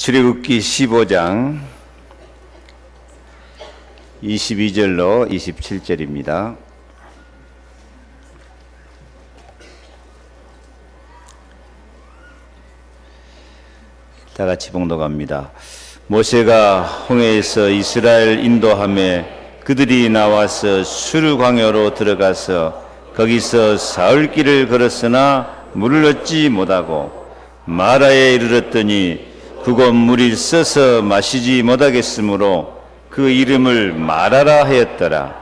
출애굽기 15장 22절로 27절입니다. 다 같이 봉독합니다. 모세가 홍해에서 이스라엘 인도하며 그들이 나와서 술 광야로 들어가서 거기서 사흘 길을 걸었으나 물을 얻지 못하고 마라에 이르렀더니 그곳 물이 써서 마시지 못하겠으므로 그 이름을 마라라 하였더라.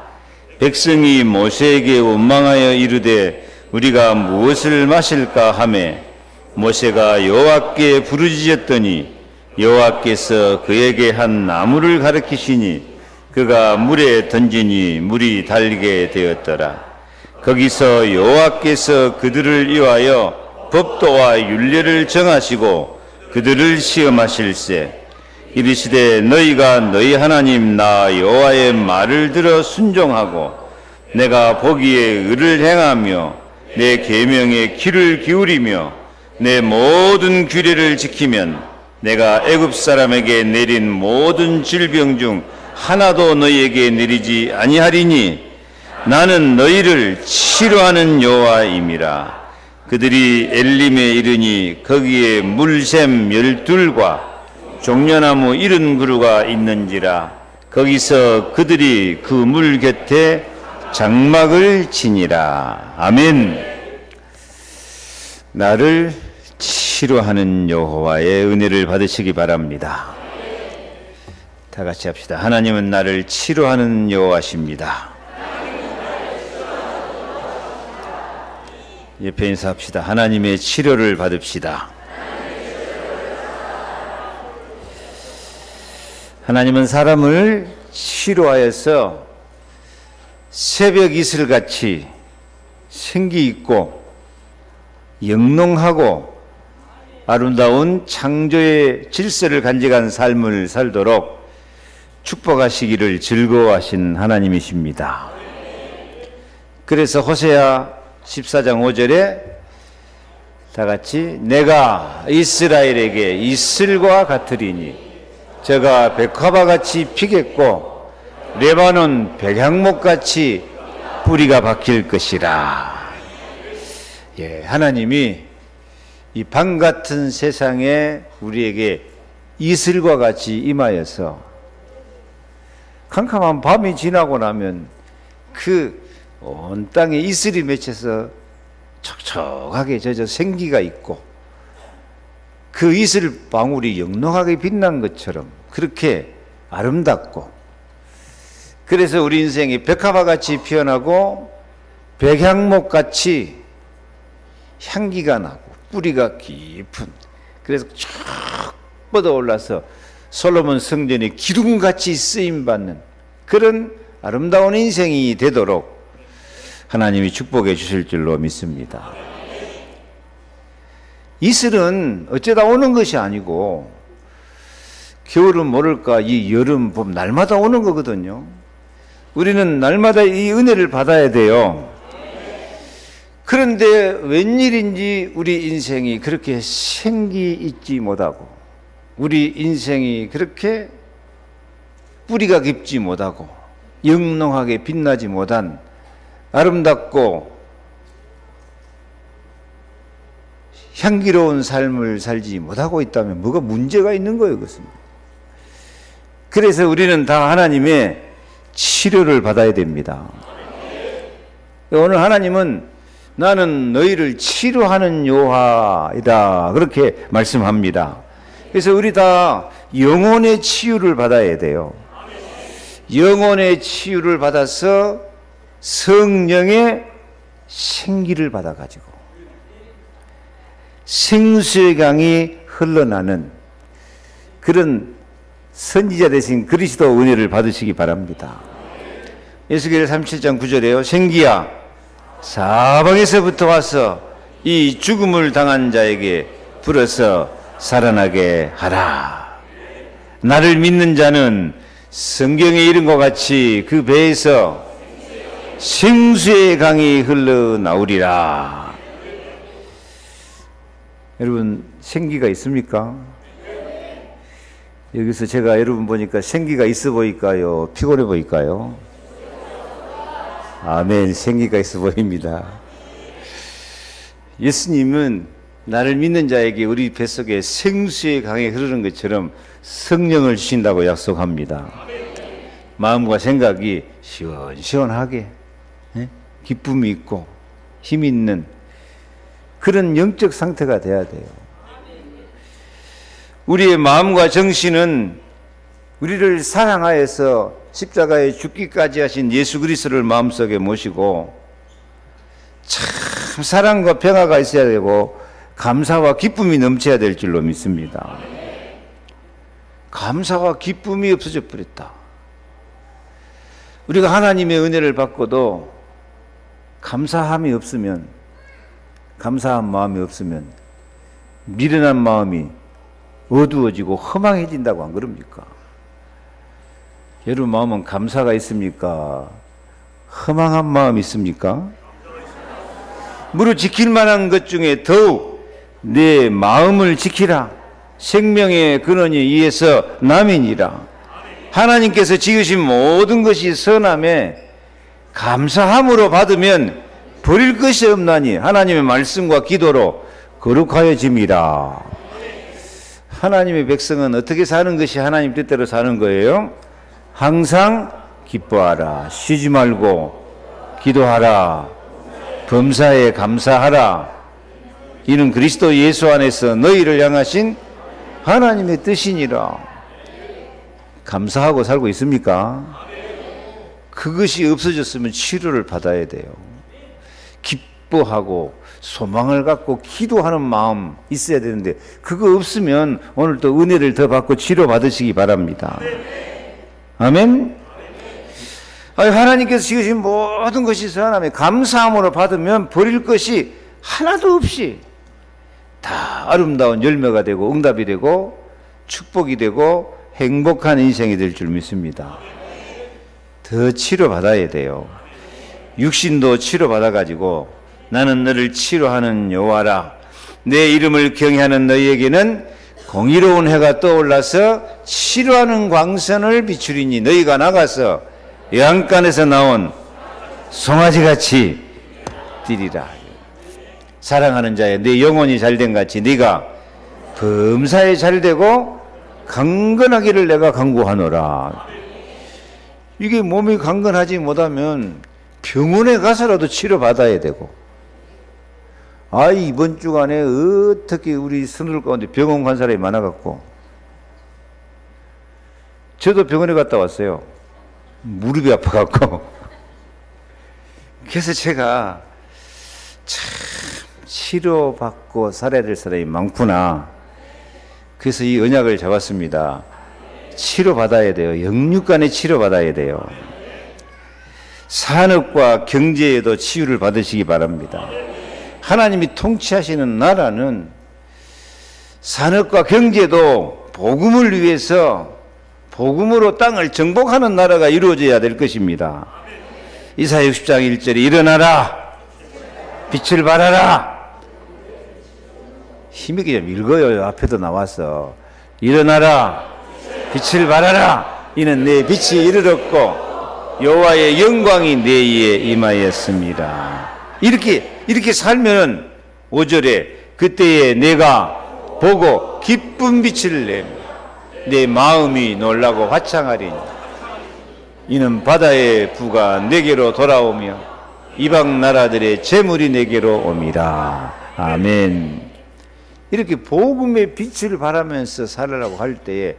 백성이 모세에게 원망하여 이르되 우리가 무엇을 마실까 하매 모세가 여호와께 부르짖었더니 여호와께서 그에게 한 나무를 가르치시니 그가 물에 던지니 물이 달게 되었더라. 거기서 여호와께서 그들을 위하여 법도와 율례를 정하시고 그들을 시험하실세 이르시되 너희가 너희 하나님 나 여호와의 말을 들어 순종하고 내가 보기에 의를 행하며 내 계명에 귀를 기울이며 내 모든 규례를 지키면 내가 애굽 사람에게 내린 모든 질병 중 하나도 너희에게 내리지 아니하리니 나는 너희를 치료하는 여호와임이라. 그들이 엘림에 이르니 거기에 물샘 12과 종려나무 70그루가 있는지라. 거기서 그들이 그 물 곁에 장막을 치니라. 아멘. 나를 치료하는 여호와의 은혜를 받으시기 바랍니다. 다 같이 합시다. 하나님은 나를 치료하는 여호와십니다. 옆에 인사합시다. 하나님의 치료를 받읍시다. 하나님은 사람을 치료하여서 새벽 이슬같이 생기 있고 영롱하고 아름다운 창조의 질서를 간직한 삶을 살도록 축복하시기를 즐거워하신 하나님이십니다. 그래서 호세아 14장 5절에 다 같이 내가 이스라엘에게 이슬과 같으리니 저가 백화바같이 피겠고 레바논 백향목같이 뿌리가 박힐 것이라. 예, 하나님이 이 밤 같은 세상에 우리에게 이슬과 같이 임하여서 캄캄한 밤이 지나고 나면 그 온 땅에 이슬이 맺혀서 촉촉하게 젖어 생기가 있고 그 이슬 방울이 영롱하게 빛난 것처럼 그렇게 아름답고, 그래서 우리 인생이 백합화같이 피어나고 백향목같이 향기가 나고 뿌리가 깊은, 그래서 쭉 뻗어 올라서 솔로몬 성전의 기둥같이 쓰임받는 그런 아름다운 인생이 되도록 하나님이 축복해 주실 줄로 믿습니다. 이슬은 어쩌다 오는 것이 아니고 겨울은 모를까 이 여름 봄 날마다 오는 거거든요. 우리는 날마다 이 은혜를 받아야 돼요. 그런데 웬일인지 우리 인생이 그렇게 생기 있지 못하고 우리 인생이 그렇게 뿌리가 깊지 못하고 영롱하게 빛나지 못한 아름답고 향기로운 삶을 살지 못하고 있다면 뭐가 문제가 있는 거예요, 그것은. 그래서 우리는 다 하나님의 치료를 받아야 됩니다. 오늘 하나님은 나는 너희를 치료하는 여호와이다 그렇게 말씀합니다. 그래서 우리 다 영혼의 치유를 받아야 돼요. 영혼의 치유를 받아서 성령의 생기를 받아가지고 생수의 강이 흘러나는 그런 선지자 되신 그리스도 은혜를 받으시기 바랍니다. 에스겔 37장 9절에요. 생기야 사방에서부터 와서 이 죽음을 당한 자에게 불어서 살아나게 하라. 나를 믿는 자는 성경에 이른 것 같이 그 배에서 생수의 강이 흘러나오리라. 여러분 생기가 있습니까? 여기서 제가 여러분 보니까 생기가 있어 보일까요? 피곤해 보일까요? 아멘. 생기가 있어 보입니다. 예수님은 나를 믿는 자에게 우리 뱃속에 생수의 강이 흐르는 것처럼 성령을 주신다고 약속합니다. 마음과 생각이 시원시원하게 기쁨이 있고 힘이 있는 그런 영적 상태가 돼야 돼요. 우리의 마음과 정신은 우리를 사랑하여서 십자가에 죽기까지 하신 예수 그리스도를 마음속에 모시고 참 사랑과 평화가 있어야 되고 감사와 기쁨이 넘쳐야 될 줄로 믿습니다. 감사와 기쁨이 없어져 버렸다. 우리가 하나님의 은혜를 받고도 감사함이 없으면, 감사한 마음이 없으면 미련한 마음이 어두워지고 허망해진다고 안 그럽니까? 여러분 마음은 감사가 있습니까? 허망한 마음이 있습니까? 무릇 지킬 만한 것 중에 더욱 내 마음을 지키라. 생명의 근원이 이에서 남이니라. 하나님께서 지으신 모든 것이 선함에 감사함으로 받으면 버릴 것이 없나니 하나님의 말씀과 기도로 거룩하여짐이라. 하나님의 백성은 어떻게 사는 것이 하나님 뜻대로 사는 거예요? 항상 기뻐하라. 쉬지 말고 기도하라. 범사에 감사하라. 이는 그리스도 예수 안에서 너희를 향하신 하나님의 뜻이니라. 감사하고 살고 있습니까? 그것이 없어졌으면 치료를 받아야 돼요. 기뻐하고 소망을 갖고 기도하는 마음 있어야 되는데 그거 없으면 오늘 또 은혜를 더 받고 치료 받으시기 바랍니다. 아멘. 하나님께서 지으신 모든 것이 선함에 감사함으로 받으면 버릴 것이 하나도 없이 다 아름다운 열매가 되고 응답이 되고 축복이 되고 행복한 인생이 될 줄 믿습니다. 더 치료받아야 돼요. 육신도 치료받아가지고 나는 너를 치료하는 여호와라. 내 이름을 경외하는 너희에게는 공의로운 해가 떠올라서 치료하는 광선을 비추리니 너희가 나가서 외양간에서 나온 송아지같이 뛰리라. 사랑하는 자여 내 영혼이 잘된 같이 네가 범사에 잘되고 강건하기를 내가 간구하노라. 이게 몸이 강건하지 못하면 병원에 가서라도 치료받아야 되고, 이번 주간에 어떻게 우리 선우들 가운데 병원 간 사람이 많아갖고, 저도 병원에 갔다 왔어요. 무릎이 아파갖고. 그래서 제가 참 치료받고 살아야 될 사람이 많구나. 그래서 이 언약을 잡았습니다. 치료받아야 돼요. 영육간에 치료받아야 돼요. 산업과 경제에도 치유를 받으시기 바랍니다. 하나님이 통치하시는 나라는 산업과 경제도 복음을 위해서 복음으로 땅을 정복하는 나라가 이루어져야 될 것입니다. 이사야 60장 1절에 일어나라 빛을 발하라. 힘있게 좀 읽어요. 앞에도 나와서 일어나라 빛을 발하라. 이는 내 빛이 이르렀고 여호와의 영광이 내 위에 임하였습니다. 이렇게 살면 5절에 그때에 내가 보고 기쁜 빛을 내며 내 마음이 놀라고 화창하리니 이는 바다의 부가 내게로 돌아오며 이방 나라들의 재물이 내게로 옴이라. 아멘. 이렇게 복음의 빛을 발하면서 살으라고 할 때에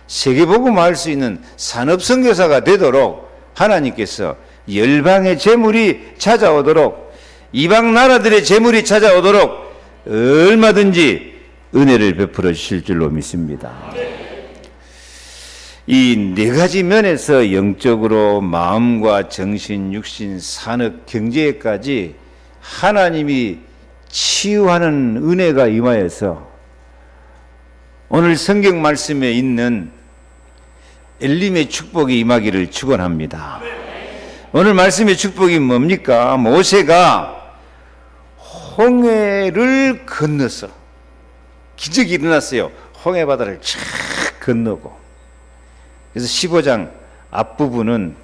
세계복음 할 수 있는 산업선교사가 되도록 하나님께서 열방의 재물이 찾아오도록 이방 나라들의 재물이 찾아오도록 얼마든지 은혜를 베풀어 주실 줄로 믿습니다. 이 네 가지 면에서 영적으로 마음과 정신, 육신, 산업, 경제까지 하나님이 치유하는 은혜가 임하여서 오늘 성경 말씀에 있는 엘림의 축복이 임하기를 축원합니다. 오늘 말씀의 축복이 뭡니까? 모세가 홍해를 건너서 기적이 일어났어요. 홍해 바다를 쫙 건너고. 그래서 15장 앞부분은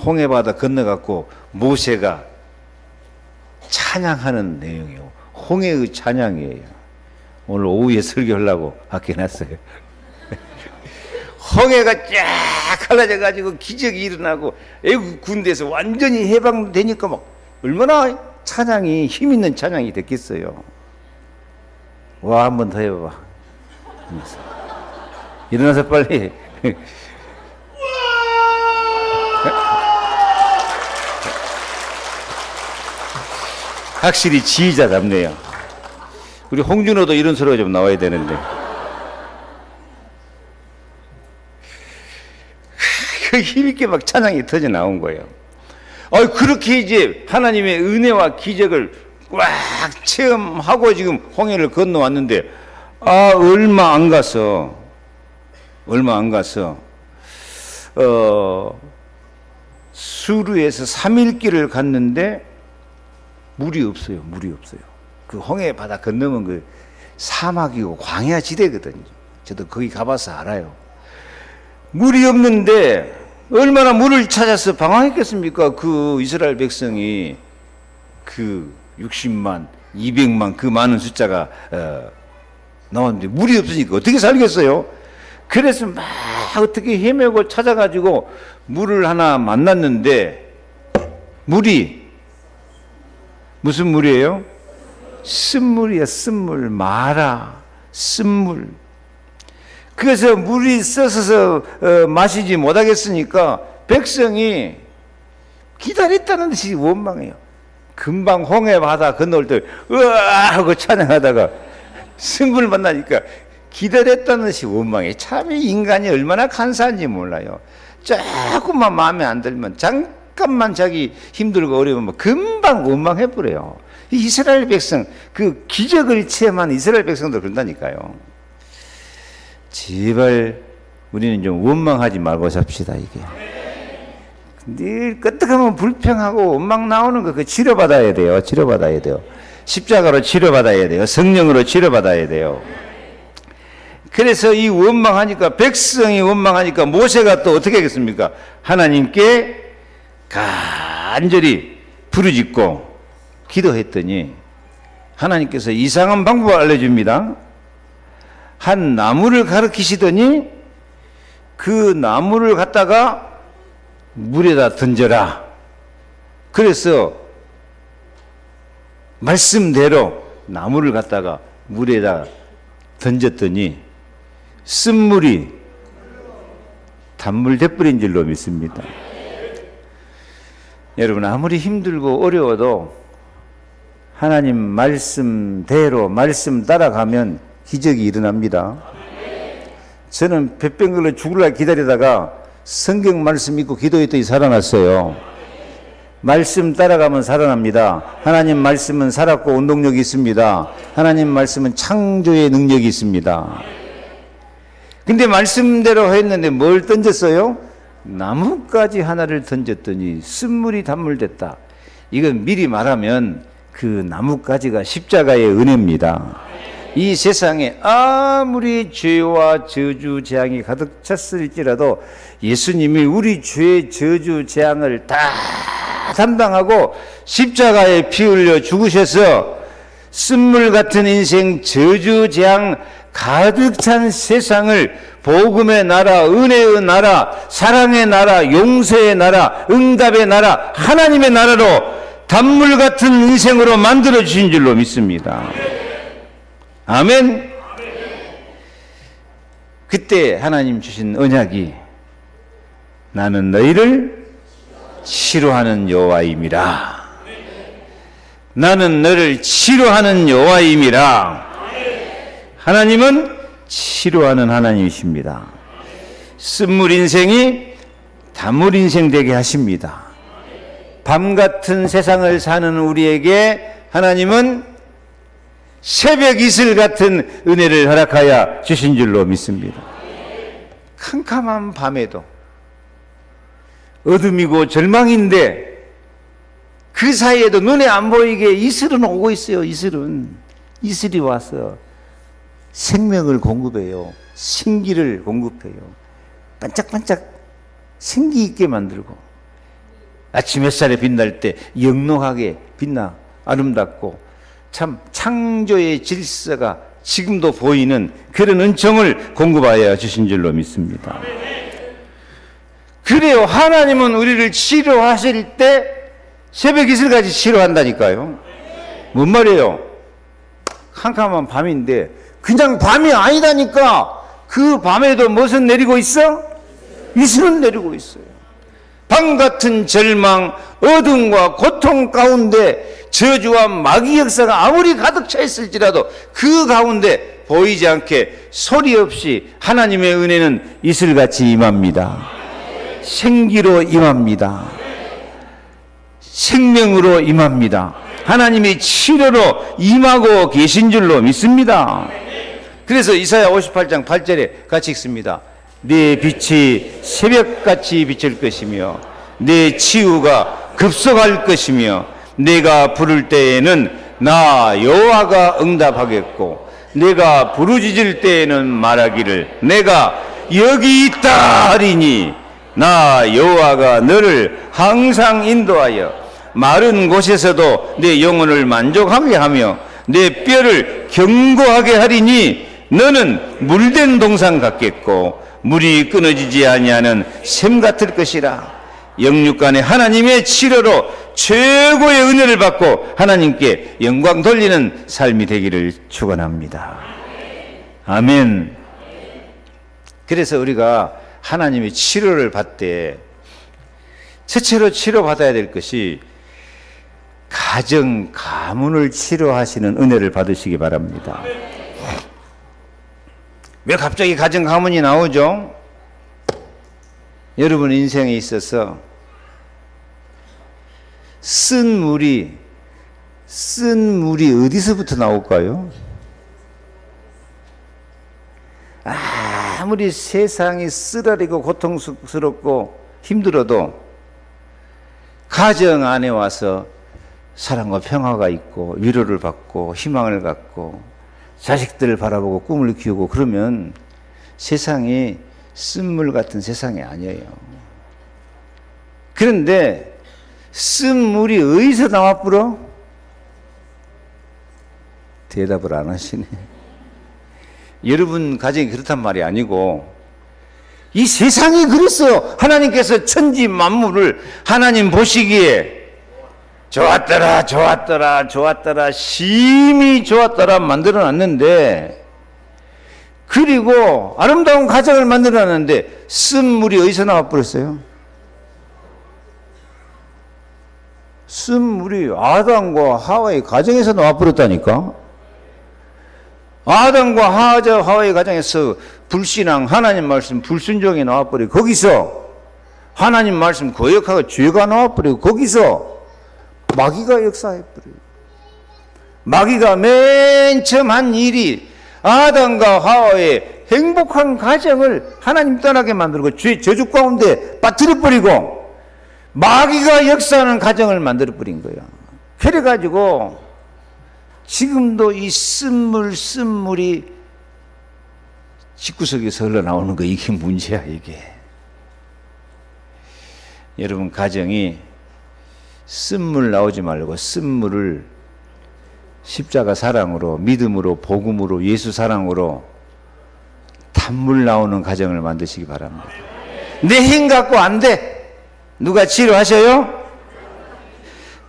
홍해바다 건너갖고 모세가 찬양하는 내용이에요. 홍해의 찬양이에요. 오늘 오후에 설교하려고 아껴놨어요. 홍해가 쫙 갈라져가지고 기적이 일어나고 애국 군대에서 완전히 해방되니까 막 얼마나 찬양이 힘있는 찬양이 됐겠어요. 와, 한 번 더 해봐봐. 일어나서 빨리. 확실히 지휘자답네요. 우리 홍준호도 이런 소리가 좀 나와야 되는데. 그 힘있게 막 찬양이 터져 나온 거예요. 그렇게 이제 하나님의 은혜와 기적을 꽉 체험하고 지금 홍해를 건너왔는데, 얼마 안 가서 수루에서 3일 길을 갔는데 물이 없어요. 그 홍해 바다 건너면 그 사막이고 광야 지대거든요. 저도 거기 가봐서 알아요. 물이 없는데 얼마나 물을 찾아서 방황했겠습니까? 그 이스라엘 백성이 그 60만, 200만 그 많은 숫자가 나왔는데 물이 없으니까 어떻게 살겠어요? 그래서 막 어떻게 헤매고 찾아가지고 물을 하나 만났는데, 물이 무슨 물이에요? 쓴물이야. 쓴물. 마라 쓴물. 그래서 물이 써서 마시지 못하겠으니까 백성이 기다렸다는 듯이 원망해요. 금방 홍해 바다 건널 때 으아 하고 찬양하다가 쓴물 만나니까 기다렸다는 듯이 원망해. 참 인간이 얼마나 간사한지 몰라요. 조금만 마음에 안 들면 잠깐만 자기 힘들고 어려우면 금방 원망해버려요. 이스라엘 백성, 그 기적을 체험한 이스라엘 백성도 그런다니까요. 제발 우리는 좀 원망하지 말고 삽시다. 이게 늘 끄떡하면 불평하고 원망 나오는 거 그 치료받아야 돼요. 치료받아야 돼요. 십자가로 치료받아야 돼요. 성령으로 치료받아야 돼요. 그래서 이 원망하니까, 백성이 원망하니까 모세가 또 어떻게 하겠습니까? 하나님께 간절히 부르짖고 기도했더니 하나님께서 이상한 방법을 알려줍니다. 한 나무를 가리키시더니 그 나무를 갖다가 물에다 던져라. 그래서 말씀대로 나무를 갖다가 물에다 던졌더니 쓴물이 단물 돼버린 줄로 믿습니다. 여러분, 아무리 힘들고 어려워도 하나님 말씀대로 말씀 따라가면 기적이 일어납니다. 저는 뱃병걸로 죽으려 기다리다가 성경 말씀 믿고 기도했더니 살아났어요. 말씀 따라가면 살아납니다. 하나님 말씀은 살았고 운동력이 있습니다. 하나님 말씀은 창조의 능력이 있습니다. 근데 말씀대로 했는데 뭘 던졌어요? 나뭇가지 하나를 던졌더니 쓴물이 단물됐다. 이건 미리 말하면 그 나뭇가지가 십자가의 은혜입니다. 이 세상에 아무리 죄와 저주 재앙이 가득 찼을지라도 예수님이 우리 죄 저주 재앙을 다 담당하고 십자가에 피 흘려 죽으셔서 쓴물 같은 인생, 저주 재앙 가득 찬 세상을 복음의 나라, 은혜의 나라, 사랑의 나라, 용서의 나라, 응답의 나라, 하나님의 나라로 단물 같은 인생으로 만들어 주신 줄로 믿습니다. 아멘. 그때 하나님 주신 언약이 나는 너희를 치료하는 여호와임이라. 나는 너를 치료하는 여호와임이라. 하나님은 치료하는 하나님이십니다. 쓴물 인생이 단물 인생 되게 하십니다. 밤 같은 세상을 사는 우리에게 하나님은 새벽 이슬 같은 은혜를 허락하여 주신 줄로 믿습니다. 캄캄한 밤에도 어둠이고 절망인데 그 사이에도 눈에 안 보이게 이슬은 오고 있어요. 이슬이 와서 생명을 공급해요. 생기를 공급해요. 반짝반짝 생기 있게 만들고, 아침 햇살에 빛날 때 영롱하게 빛나 아름답고, 참 창조의 질서가 지금도 보이는 그런 은총을 공급하여 주신 줄로 믿습니다. 그래요. 하나님은 우리를 치료하실 때 새벽 이슬같이 치료한다니까요. 뭔 말이에요? 캄캄한 밤인데 그냥 밤이 아니다니까. 그 밤에도 무슨 내리고 있어? 이슬은 내리고 있어요. 밤 같은 절망, 어둠과 고통 가운데 저주와 마귀 역사가 아무리 가득 차 있을지라도 그 가운데 보이지 않게 소리 없이 하나님의 은혜는 이슬같이 임합니다. 생기로 임합니다. 생명으로 임합니다. 하나님이 치료로 임하고 계신 줄로 믿습니다. 그래서 이사야 58장 8절에 같이 읽습니다. 내 빛이 새벽같이 비칠 것이며 내 치유가 급속할 것이며 내가 부를 때에는 나 여호와가 응답하겠고 내가 부르짖을 때에는 말하기를 내가 여기 있다 하리니 나 여호와가 너를 항상 인도하여 마른 곳에서도 내 영혼을 만족하게 하며 내 뼈를 견고하게 하리니 너는 물된 동산 같겠고 물이 끊어지지 아니하는 샘 같을 것이라. 영육간에 하나님의 치료로 최고의 은혜를 받고 하나님께 영광 돌리는 삶이 되기를 축원합니다. 아멘. 그래서 우리가 하나님의 치료를 받되 첫째로 치료받아야 될 것이 가정 가문을 치료하시는 은혜를 받으시기 바랍니다. 왜 갑자기 가정 가문이 나오죠? 여러분 인생에 있어서 쓴 물이 어디서부터 나올까요? 아무리 세상이 쓰라리고 고통스럽고 힘들어도 가정 안에 와서 사랑과 평화가 있고 위로를 받고 희망을 갖고 자식들을 바라보고 꿈을 키우고 그러면 세상이 쓴물 같은 세상이 아니에요. 그런데 쓴물이 어디서 나와 불어? 대답을 안 하시네. 여러분 가정이 그렇단 말이 아니고 이 세상이 그랬어요. 하나님께서 천지 만물을 하나님 보시기에 좋았더라 좋았더라 좋았더라 심히 좋았더라 만들어 놨는데, 그리고 아름다운 가정을 만들어 놨는데 쓴물이 어디서 나와 버렸어요? 쓴물이 아담과 하와의 가정에서 나와 버렸다니까. 아담과 하와의 가정에서 불신앙, 하나님 말씀 불순종이 나와버리고 거기서 하나님 말씀 거역하고 죄가 나와버리고 거기서 마귀가 역사해버려요. 마귀가 맨 처음 한 일이 아담과 하와의 행복한 가정을 하나님 떠나게 만들고 저주 가운데 빠뜨려버리고 마귀가 역사하는 가정을 만들어버린 거예요. 그래가지고 지금도 이 쓴물이 집구석에서 흘러나오는 거, 이게 문제야 이게. 여러분 가정이 쓴물 나오지 말고 쓴물을 십자가 사랑으로, 믿음으로, 복음으로, 예수 사랑으로 단물 나오는 가정을 만드시기 바랍니다. 내 힘 갖고 안 돼. 누가 치료하셔요?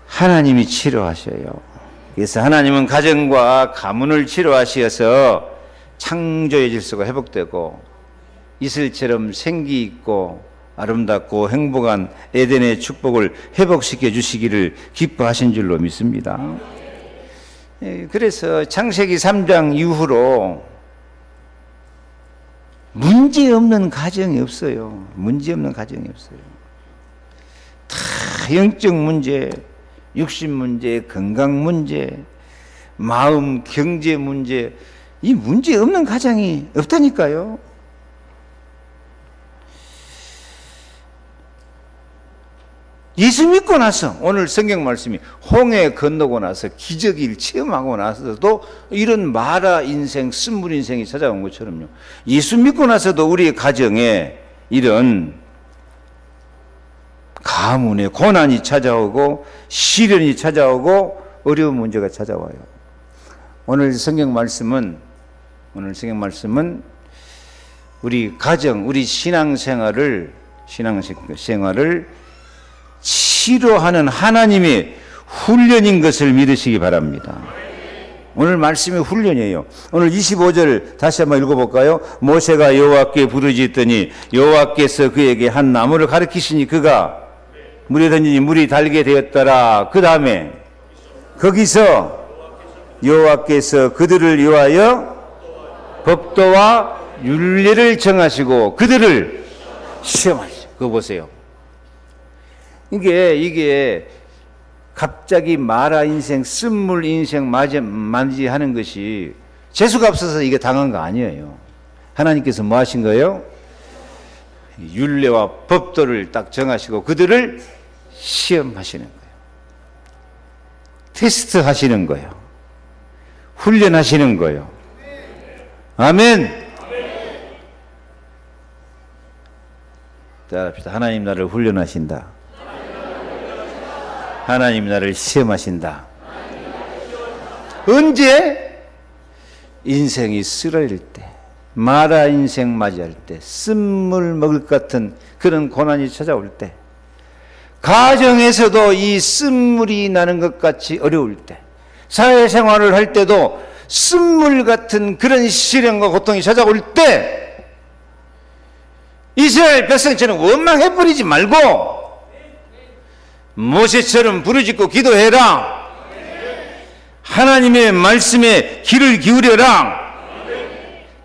하나님이 치료하셔요. 그래서 하나님은 가정과 가문을 치료하셔서 창조의 질서가 회복되고 이슬처럼 생기 있고 아름답고 행복한 에덴의 축복을 회복시켜 주시기를 기뻐하신 줄로 믿습니다. 그래서 창세기 3장 이후로 문제없는 가정이 없어요. 문제없는 가정이 없어요. 다 영적 문제, 육신 문제, 건강 문제, 마음, 경제 문제, 이 문제 없는 가정이 없다니까요. 예수 믿고 나서 오늘 성경 말씀이 홍해 건너고 나서 기적을 체험하고 나서도 이런 마라 인생, 쓴물 인생이 찾아온 것처럼요. 예수 믿고 나서도 우리의 가정에 이런 가문의 고난이 찾아오고 시련이 찾아오고 어려운 문제가 찾아와요. 오늘 성경 말씀은 우리 가정, 우리 신앙생활을 치료하는 하나님의 훈련인 것을 믿으시기 바랍니다. 오늘 말씀이 훈련이에요. 오늘 25절 다시 한번 읽어볼까요? 모세가 여호와께 부르짖더니 여호와께서 그에게 한 나무를 가리키시니 그가 물에 던지니 물이 달게 되었더라. 그 다음에 거기서 여호와께서 그들을 위하여 법도와 율례를 정하시고 그들을 시험하시고. 그거 보세요. 이게 갑자기 마라 인생, 쓴물 인생 맞이하는 것이 재수가 없어서 이게 당한 거 아니에요. 하나님께서 뭐 하신 거예요? 율례와 법도를 딱 정하시고 그들을 시험하시는 거예요. 테스트 하시는 거예요. 훈련하시는 거예요. 아멘. 따라합시다. 하나님 나를 훈련하신다. 하나님 나를 시험하신다. 언제? 인생이 쓰러질 때, 마라 인생 맞이할 때, 쓴물 먹을 것 같은 그런 고난이 찾아올 때, 가정에서도 이 쓴물이 나는 것 같이 어려울 때, 사회생활을 할 때도 쓴물 같은 그런 시련과 고통이 찾아올 때, 이스라엘 백성처럼 원망해버리지 말고 모세처럼 부르짖고 기도해라. 하나님의 말씀에 귀를 기울여라.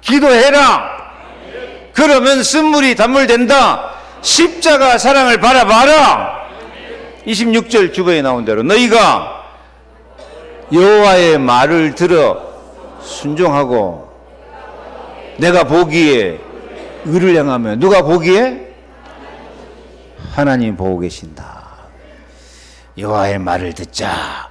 기도해라. 그러면 쓴물이 단물된다. 십자가 사랑을 바라봐라. 26절 주보에 나온 대로 너희가 여호와의 말을 들어 순종하고 내가 보기에 의를 행하며. 누가 보기에? 하나님 보고 계신다. 여호와의 말을 듣자.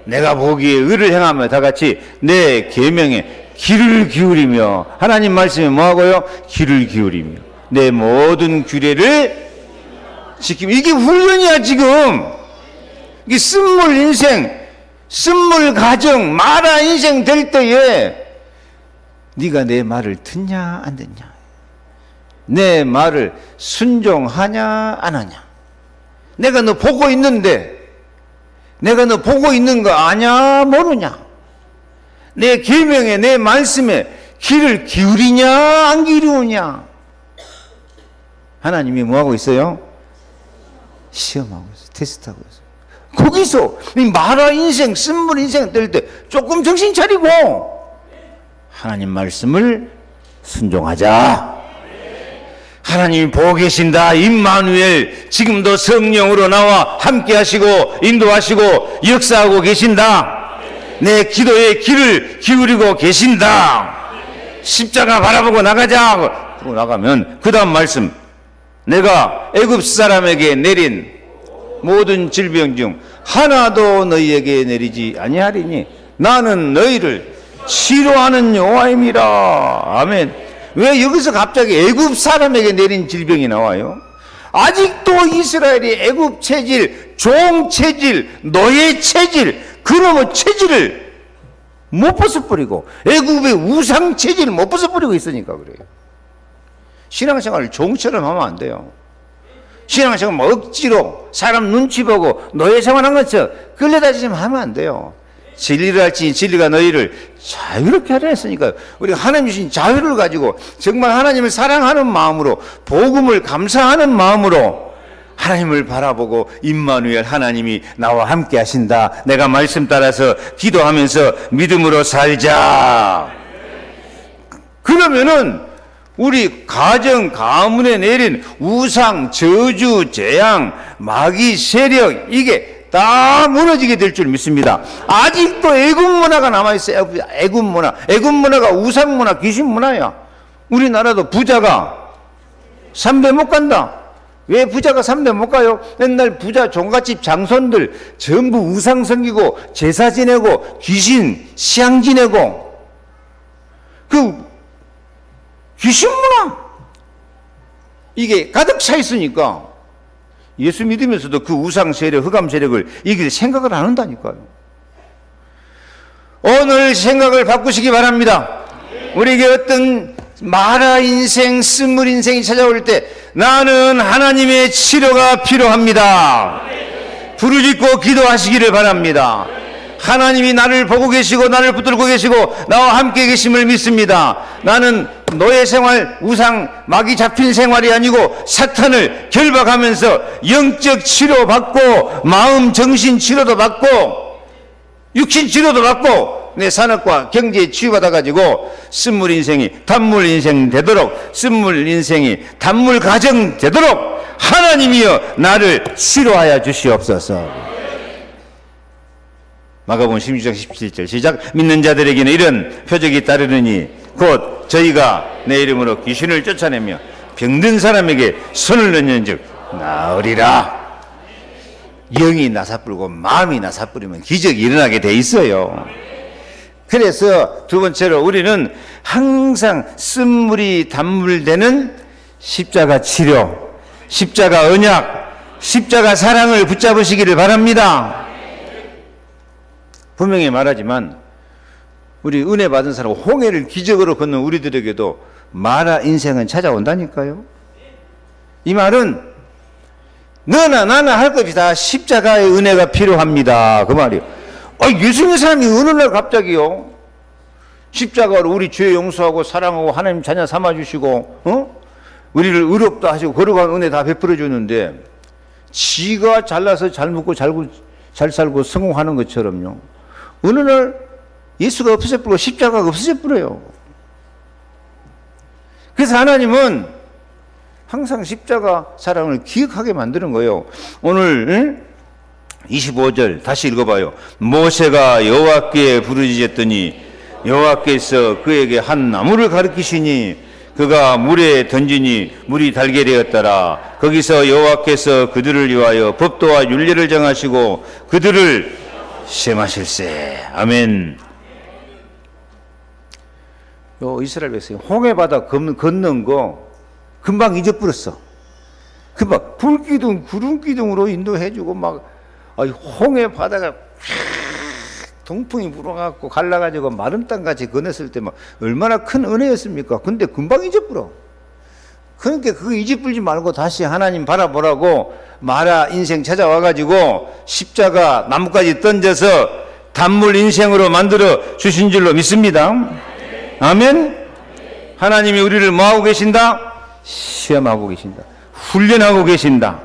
내가 보기에 의를 행하며. 다 같이 내 계명에 귀를 기울이며. 하나님 말씀에 뭐하고요? 귀를 기울이며 내 모든 규례를 지키며. 이게 훈련이야. 지금 이게 쓴물 인생, 쓴물 가정, 마라 인생 될 때에 네가 내 말을 듣냐 안 듣냐, 내 말을 순종하냐 안 하냐. 내가 너 보고 있는데 내가 너 보고 있는 거 아냐 모르냐. 내 계명에 내 말씀에 귀를 기울이냐 안 기울이냐. 하나님이 뭐하고 있어요? 시험하고 있어요. 테스트하고 있어요. 거기서 이 마라 인생, 쓴물 인생 될 때 조금 정신 차리고 하나님 말씀을 순종하자. 하나님이 보고 계신다. 임마누엘 지금도 성령으로 나와 함께 하시고 인도하시고 역사하고 계신다. 내 기도에 귀를 기울이고 계신다. 십자가 바라보고 나가자. 그러고 나가면 그 다음 말씀, 내가 애굽 사람에게 내린 모든 질병 중 하나도 너희에게 내리지 아니하리니 나는 너희를 치료하는 여호와임이라. 아멘. 왜 여기서 갑자기 애굽 사람에게 내린 질병이 나와요? 아직도 이스라엘이 애굽 체질, 종 체질, 노예 체질, 그놈의 체질을 못 벗어버리고 애굽의 우상 체질을 못 벗어버리고 있으니까 그래요. 신앙생활을 종처럼 하면 안 돼요. 신앙생활 뭐 억지로 사람 눈치 보고 노예 생활한 것처럼 끌려다니지만 하면 안 돼요. 진리를 할지 진리가 너희를 자유롭게 하려 했으니까 우리가 하나님 주신 자유를 가지고 정말 하나님을 사랑하는 마음으로, 복음을 감사하는 마음으로 하나님을 바라보고 임마누엘 하나님이 나와 함께 하신다. 내가 말씀 따라서 기도하면서 믿음으로 살자. 그러면은 우리 가정, 가문에 내린 우상, 저주, 재앙, 마귀 세력 이게 다 무너지게 될 줄 믿습니다. 아직도 애굽 문화가 남아있어요. 애굽 문화. 애굽 문화가 우상 문화, 귀신 문화야. 우리나라도 부자가 삼배 못 간다. 왜 부자가 3대 못 가요? 맨날 부자 종갓집 장손들 전부 우상 섬기고 제사 지내고 귀신 시향 지내고 그 귀신 문화 이게 가득 차 있으니까 예수 믿으면서도 그 우상 세력, 흑암 세력을 이길 생각을 안 한다니까요. 오늘 생각을 바꾸시기 바랍니다. 우리에게 어떤 마라 인생, 쓴물 인생이 찾아올 때 나는 하나님의 치료가 필요합니다. 부르짖고 기도하시기를 바랍니다. 하나님이 나를 보고 계시고 나를 붙들고 계시고 나와 함께 계심을 믿습니다. 나는 노예 생활, 우상, 마귀 잡힌 생활이 아니고 사탄을 결박하면서 영적 치료받고 마음, 정신 치료도 받고 육신 치료도 받고 내 산업과 경제에 치유받아가지고 쓴물 인생이 단물 인생 되도록 쓴물 인생이 단물 가정 되도록 하나님이여 나를 치료하여 주시옵소서. 마가복음 16장 17절 시작. 믿는 자들에게는 이런 표적이 따르느니 곧 저희가 내 이름으로 귀신을 쫓아내며 병든 사람에게 손을 넣는즉 나으리라. 영이 나사뿔고 마음이 나사뿔이면 기적이 일어나게 돼 있어요. 그래서 두 번째로 우리는 항상 쓴물이 단물되는 십자가 치료, 십자가 언약, 십자가 사랑을 붙잡으시기를 바랍니다. 분명히 말하지만 우리 은혜 받은 사람 홍해를 기적으로 걷는 우리들에게도 마라 인생은 찾아온다니까요. 이 말은 너나 나나 할 것이 다 십자가의 은혜가 필요합니다 그 말이에요. 예수 믿는 사람이 어느 날 갑자기요 십자가로 우리 죄 용서하고 사랑하고 하나님 자녀 삼아주시고 우리를 의롭다 하시고 거룩한 은혜 다 베풀어 주는데 지가 잘나서 잘 먹고 잘 살고 성공하는 것처럼요 어느 날 예수가 없어져 버리고 십자가가 없어져 버려요. 그래서 하나님은 항상 십자가 사랑을 기억하게 만드는 거예요. 오늘 25절 다시 읽어봐요. 모세가 여호와께 부르짖었더니 여호와께서 그에게 한 나무를 가르치시니 그가 물에 던지니 물이 달게 되었더라. 거기서 여호와께서 그들을 위하여 법도와 율례를 정하시고 그들을 시험하실세. 아멘. 요 이스라엘 백성이 홍해 바다 건넌 거 금방 잊어버렸어. 금방 불기둥 구름기둥으로 인도해주고 막 홍해 바다가 동풍이 불어갖고 갈라가지고 마른 땅같이 건넜을 때 막 얼마나 큰 은혜였습니까? 근데 금방 잊어버려. 그러니까 그거 잊어버리지 말고 다시 하나님 바라보라고 마라 인생 찾아와가지고 십자가 나무까지 던져서 단물 인생으로 만들어 주신 줄로 믿습니다. 아멘. 하나님이 우리를 뭐하고 계신다? 시험하고 계신다. 훈련하고 계신다.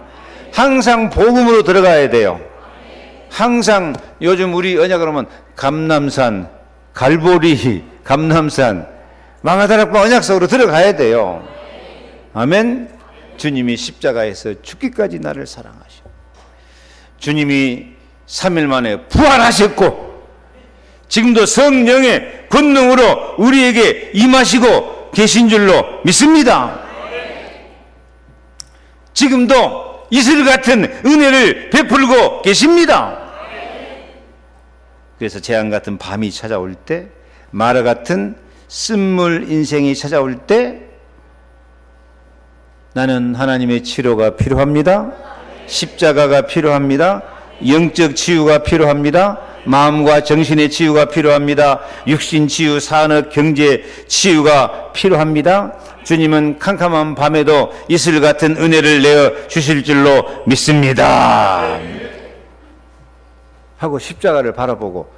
항상 복음으로 들어가야 돼요. 항상 요즘 우리 언약을 하면 감남산, 갈보리, 감남산, 망하다락방 언약 속으로 들어가야 돼요. 아멘. 주님이 십자가에서 죽기까지 나를 사랑하시고 주님이 3일 만에 부활하셨고 지금도 성령의 권능으로 우리에게 임하시고 계신 줄로 믿습니다. 지금도 이슬 같은 은혜를 베풀고 계십니다. 그래서 재앙 같은 밤이 찾아올 때, 마라 같은 쓴물 인생이 찾아올 때 나는 하나님의 치료가 필요합니다. 십자가가 필요합니다. 영적 치유가 필요합니다. 마음과 정신의 치유가 필요합니다. 육신 치유, 산업, 경제 치유가 필요합니다. 주님은 캄캄한 밤에도 이슬 같은 은혜를 내어 주실 줄로 믿습니다. 하고 십자가를 바라보고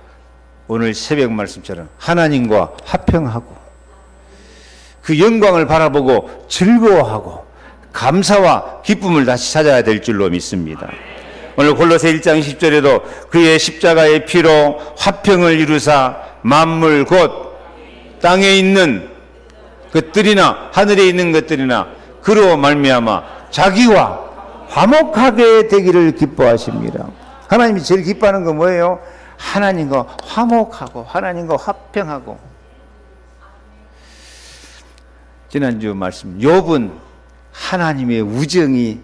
오늘 새벽 말씀처럼 하나님과 화평하고 그 영광을 바라보고 즐거워하고 감사와 기쁨을 다시 찾아야 될 줄로 믿습니다. 오늘 골로새 1장 10절에도 그의 십자가의 피로 화평을 이루사 만물 곧 땅에 있는 것들이나 하늘에 있는 것들이나 그로 말미암아 자기와 화목하게 되기를 기뻐하십니다. 하나님이 제일 기뻐하는 건 뭐예요? 하나님과 화목하고 하나님과 화평하고. 지난주 말씀 욥은 하나님의 우정이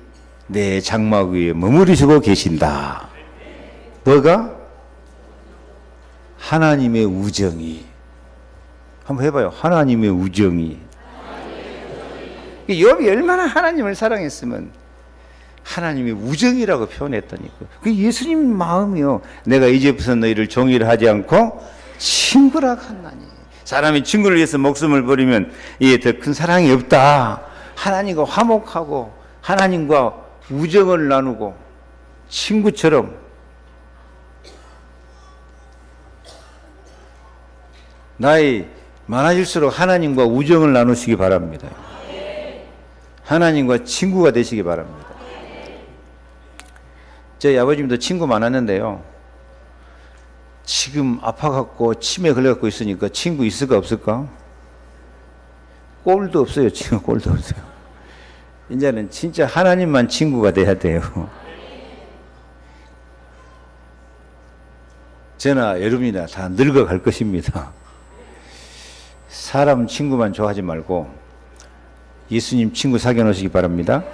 내 장막 위에 머무르시고 계신다. 뭐가? 하나님의 우정이. 한번 해봐요. 하나님의 우정이. 욥이 얼마나 하나님을 사랑했으면 하나님의 우정이라고 표현했다니까. 그 예수님 마음이요. 내가 이제부터 너희를 종이라 하지 않고 친구라 하나니. 사람이 친구를 위해서 목숨을 버리면 이에 더 큰 사랑이 없다. 하나님과 화목하고 하나님과 우정을 나누고 친구처럼. 나이 많아질수록 하나님과 우정을 나누시기 바랍니다. 하나님과 친구가 되시기 바랍니다. 저희 아버님도 친구 많았는데요. 지금 아파갖고 치매 걸려갖고 있으니까 친구 있을까 없을까? 꼴도 없어요. 지금 꼴도 없어요. 이제는 진짜 하나님만 친구가 돼야 돼요. 저나 여러분이나 다 늙어갈 것입니다. 사람 친구만 좋아하지 말고 예수님 친구 사귀어 놓으시기 바랍니다.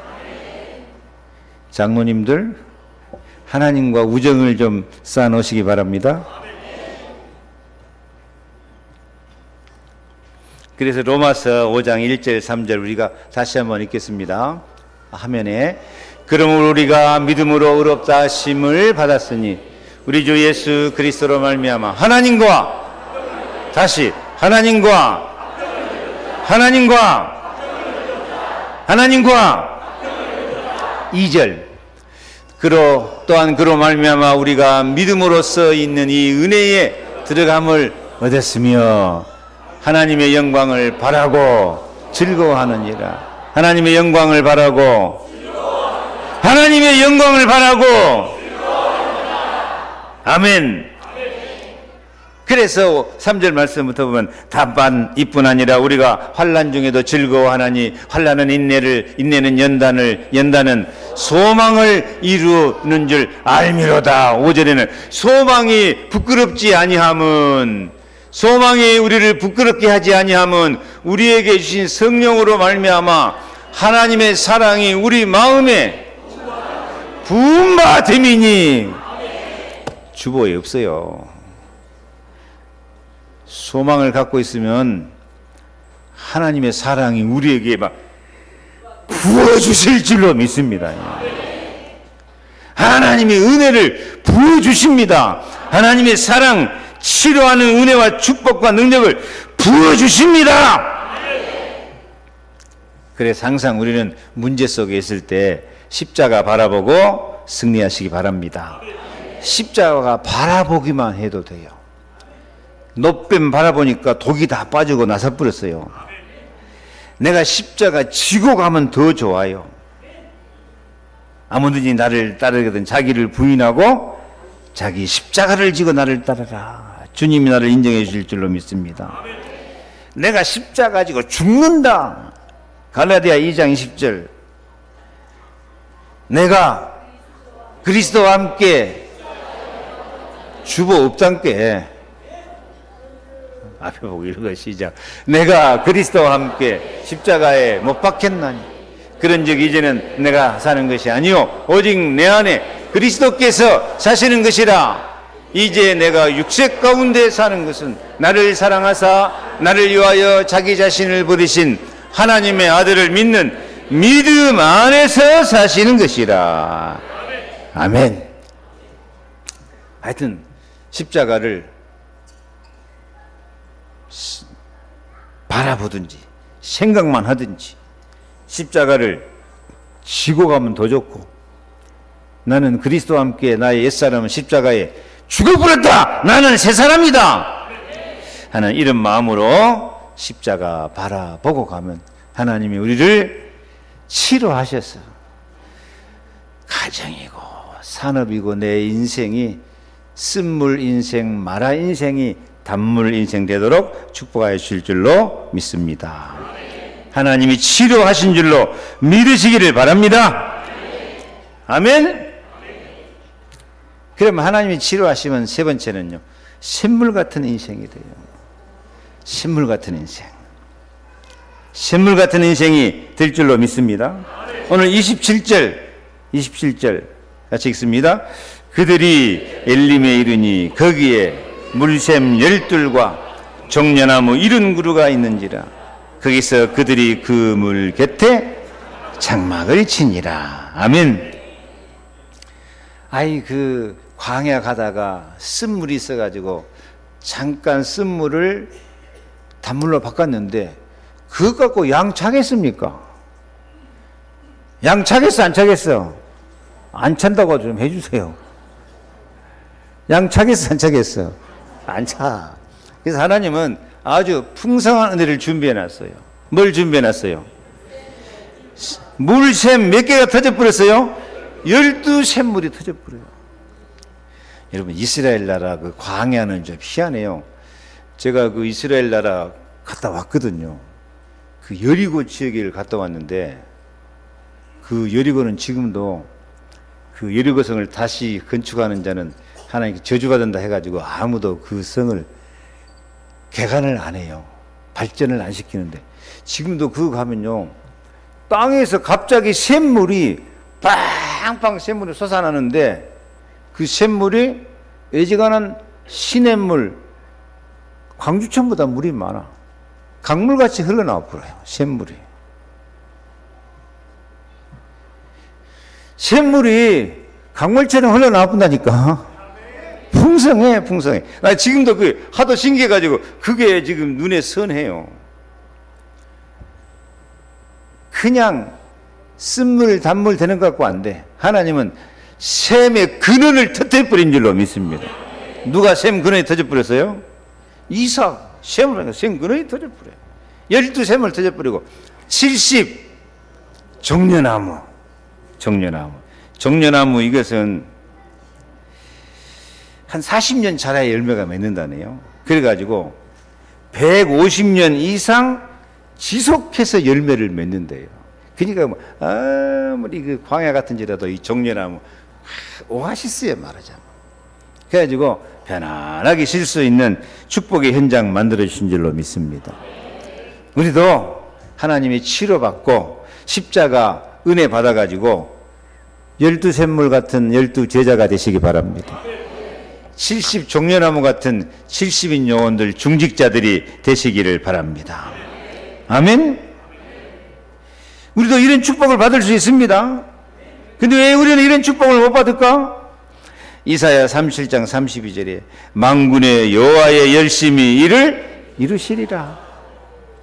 장로님들 하나님과 우정을 좀 쌓아 놓으시기 바랍니다. 그래서 로마서 5장 1절 3절 우리가 다시 한번 읽겠습니다. 화면에 그러므로 우리가 믿음으로 의롭다 하심을 받았으니 우리 주 예수 그리스도로 말미암아 하나님과 다시 하나님과 2절 또한 그로 말미암아 우리가 믿음으로써 있는 이 은혜에 들어감을 얻었으며 하나님의 영광을 바라고 즐거워하느니라. 하나님의 영광을 바라고 아멘. 그래서 3절 말씀부터 보면 다만 이뿐 아니라 우리가 환난 중에도 즐거워하나니 환난은 인내는 연단은 소망을 이루는 줄 알미로다. 5절에는 소망이 부끄럽지 아니함은 소망이 우리를 부끄럽게 하지 아니함은 우리에게 주신 성령으로 말미암아 하나님의 사랑이 우리 마음에 부음받음이니. 주보에 없어요. 소망을 갖고 있으면 하나님의 사랑이 우리에게 막 부어주실 줄로 믿습니다. 하나님의 은혜를 부어주십니다. 하나님의 사랑, 치료하는 은혜와 축복과 능력을 부어주십니다. 그래서 항상 우리는 문제 속에 있을 때 십자가 바라보고 승리하시기 바랍니다. 십자가 바라보기만 해도 돼요. 높뱀 바라보니까 독이 다 빠지고 나서 버렸어요. 내가 십자가 지고 가면 더 좋아요. 아무든지 나를 따르거든 자기를 부인하고 자기 십자가를 지고 나를 따르라. 주님이 나를 인정해 주실 줄로 믿습니다. 내가 십자가 지고 죽는다. 갈라디아 2장 10절 내가 그리스도와 함께 주보 없단께 앞에 보고 읽어 시작. 내가 그리스도와 함께 십자가에 못 박혔나니 그런 적 이제는 내가 사는 것이 아니요 오직 내 안에 그리스도께서 사시는 것이라. 이제 내가 육색 가운데 사는 것은 나를 사랑하사 나를 위하여 자기 자신을 버리신 하나님의 아들을 믿는 믿음 안에서 사시는 것이라. 아멘. 하여튼 십자가를 바라보든지 생각만 하든지 십자가를 지고 가면 더 좋고 나는 그리스도와 함께 나의 옛사람은 십자가에 죽어버렸다. 나는 새 사람이다 하는 이런 마음으로 십자가 바라보고 가면 하나님이 우리를 치료하셔서 가정이고 산업이고 내 인생이 쓴물 인생, 마라 인생이 단물 인생 되도록 축복하여 주실 줄로 믿습니다. 하나님이 치료하신 줄로 믿으시기를 바랍니다. 아멘. 그러면 하나님이 치료하시면 세 번째는요, 샘물 같은 인생이 돼요. 샘물 같은 인생. 샘물 같은 인생이 될 줄로 믿습니다. 오늘 27절 27절 같이 읽습니다. 그들이 엘림에 이르니 거기에 물샘 12과 종려나무 70그루가 있는지라. 거기서 그들이 그 물 곁에 장막을 치니라. 아멘. 아이, 그 광야 가다가 쓴물이 있어가지고 잠깐 쓴물을 단물로 바꿨는데 그거 갖고 양 차겠습니까? 양 차겠어, 안 차겠어? 안 찬다고 좀 해주세요. 양 차겠어, 안 차겠어? 안 차. 그래서 하나님은 아주 풍성한 은혜를 준비해 놨어요. 뭘 준비해 놨어요? 물샘 몇 개가 터져버렸어요? 12샘물이 터져버려요. 여러분, 이스라엘 나라 그 광야는 좀 희한해요. 제가 그 이스라엘 나라 갔다 왔거든요. 그 여리고 지역을 갔다 왔는데, 그 여리고는 지금도 그 여리고성을 다시 건축하는 자는 하나님께 저주받는다 해가지고 아무도 그 성을 개간을 안 해요. 발전을 안 시키는데, 지금도 그거 가면요, 땅에서 갑자기 샘물이 빵빵 샘물이 솟아나는데, 그 샘물이 애지간한 시냇물, 광주천보다 물이 많아. 강물같이 흘러나와 버려요, 샘물이. 샘물이 강물처럼 흘러나와 본다니까. 풍성해, 풍성해. 나 지금도 그 하도 신기해가지고 그게 지금 눈에 선해요. 그냥 쓴물, 단물 되는 것 같고 안 돼. 하나님은 샘의 근원을 터뜨려버린 줄로 믿습니다. 누가 샘 근원이 터져버렸어요? 이삭, 샘을, 샘 근원이 터져버려요. 12샘을 터져버리고 70 종려나무. 종려나무 이것은 한 40년 자라야 열매가 맺는다네요. 그래가지고 150년 이상 지속해서 열매를 맺는데요. 그러니까 뭐 아무리 그 광야 같은지라도 이 종려나무 오아시스에 말하자면, 그래가지고 편안하게 쉴 수 있는 축복의 현장 만들어주신 줄로 믿습니다. 우리도 하나님이 치료받고 십자가 은혜 받아가지고 12샘물 같은 12제자가 되시기 바랍니다. 70 종려나무 같은 70인 영혼들, 중직자들이 되시기를 바랍니다. 아멘. 우리도 이런 축복을 받을 수 있습니다. 근데 왜 우리는 이런 축복을 못 받을까? 이사야 37장 32절에 만군의 여호와의 열심히 이를 이루시리라.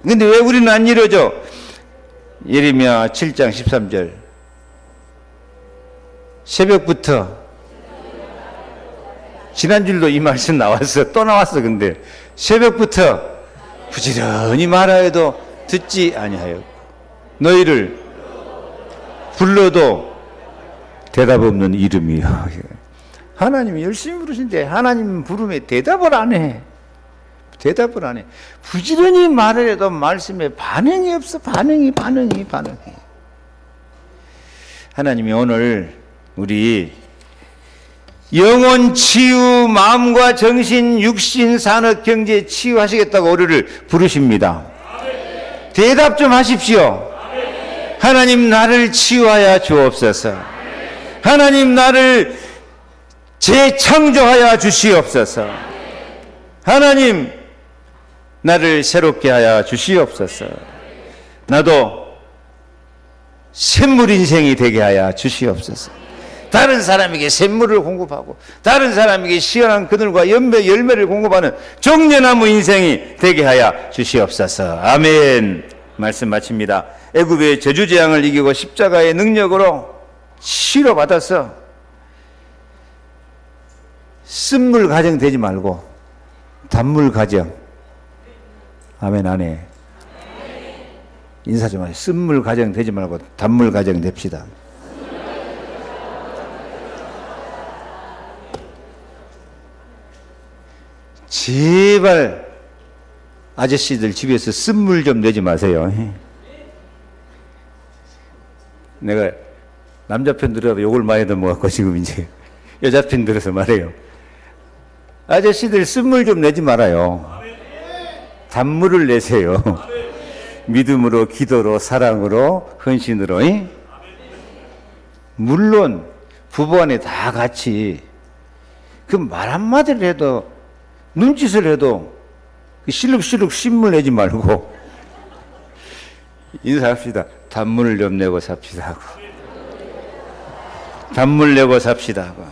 근데 왜 우리는 안 이루어져? 예레미야 7장 13절 새벽부터, 지난주도 이 말씀 나왔어. 또 나왔어. 근데 새벽부터 부지런히 말하여도 듣지 아니하였고 너희를 불러도 대답 없는 이름이요. 하나님이 열심히 부르신데 하나님 부름에 대답을 안 해. 대답을 안 해. 부지런히 말해도 말씀에 반응이 없어. 반응이. 하나님이 오늘 우리 영혼 치유, 마음과 정신, 육신, 산업, 경제 치유하시겠다고 우리를 부르십니다. 대답 좀 하십시오. 하나님 나를 치유하여 주옵소서. 하나님 나를 재창조하여 주시옵소서. 하나님 나를 새롭게 하여 주시옵소서. 나도 샘물 인생이 되게 하여 주시옵소서. 다른 사람에게 샘물을 공급하고 다른 사람에게 시원한 그늘과 열매를 공급하는 종려나무 인생이 되게 하여 주시옵소서. 아멘. 말씀 마칩니다. 애굽의 저주재앙을 이기고 십자가의 능력으로 치료받아서 쓴물 가정 되지 말고 단물 가정. 아멘. 안 해. 인사 좀 하세요. 쓴물 가정 되지 말고 단물 가정 됩시다. 제발 아저씨들 집에서 쓴물 좀 내지 마세요. 내가 남자 편 들어도 욕을 많이 넘어갖고 지금 이제 여자 편 들어서 말해요. 아저씨들 쓴물 좀 내지 말아요. 단물을 내세요. 믿음으로, 기도로, 사랑으로, 헌신으로. 물론 부부간에 다 같이 그 말 한마디를 해도 눈짓을 해도 실룩실룩 신물 내지 말고 인사합시다. 단문을 좀 내고 삽시다 하고 단물 내고 삽시다 하고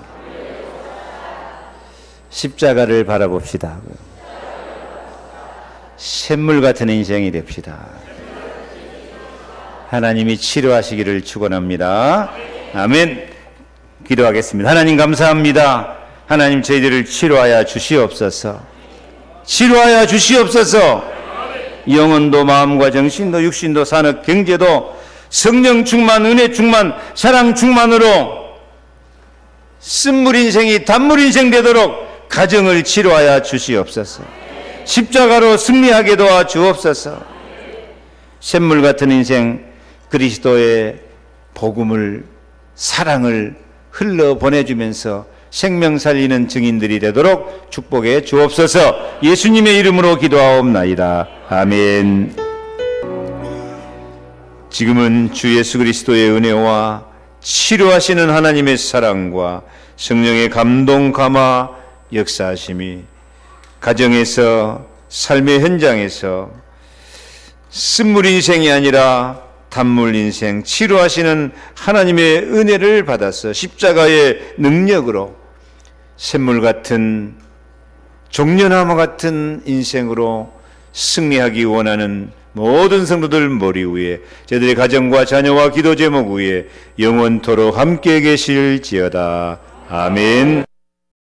십자가를 바라봅시다 하고 샘물 같은 인생이 됩시다. 하나님이 치료하시기를 축원합니다. 아멘. 기도하겠습니다. 하나님 감사합니다. 하나님 저희들을 치료하여 주시옵소서. 치료하여 주시옵소서. 영혼도 마음과 정신도 육신도 산업 경제도 성령 충만 은혜 충만 사랑 충만으로 쓴물 인생이 단물 인생 되도록 가정을 치료하여 주시옵소서. 십자가로 승리하게 도와 주옵소서. 샘물 같은 인생 그리스도의 복음을 사랑을 흘러 보내주면서 생명 살리는 증인들이 되도록 축복해 주옵소서. 예수님의 이름으로 기도하옵나이다. 아멘. 지금은 주 예수 그리스도의 은혜와 치료하시는 하나님의 사랑과 성령의 감동 감화 역사하심이 가정에서 삶의 현장에서 쓴물 인생이 아니라 단물 인생 치료하시는 하나님의 은혜를 받아서 십자가의 능력으로 샘물 같은 종려나무 같은 인생으로 승리하기 원하는 모든 성도들 머리 위에 저희들의 가정과 자녀와 기도 제목 위에 영원토록 함께 계실지어다. 아멘.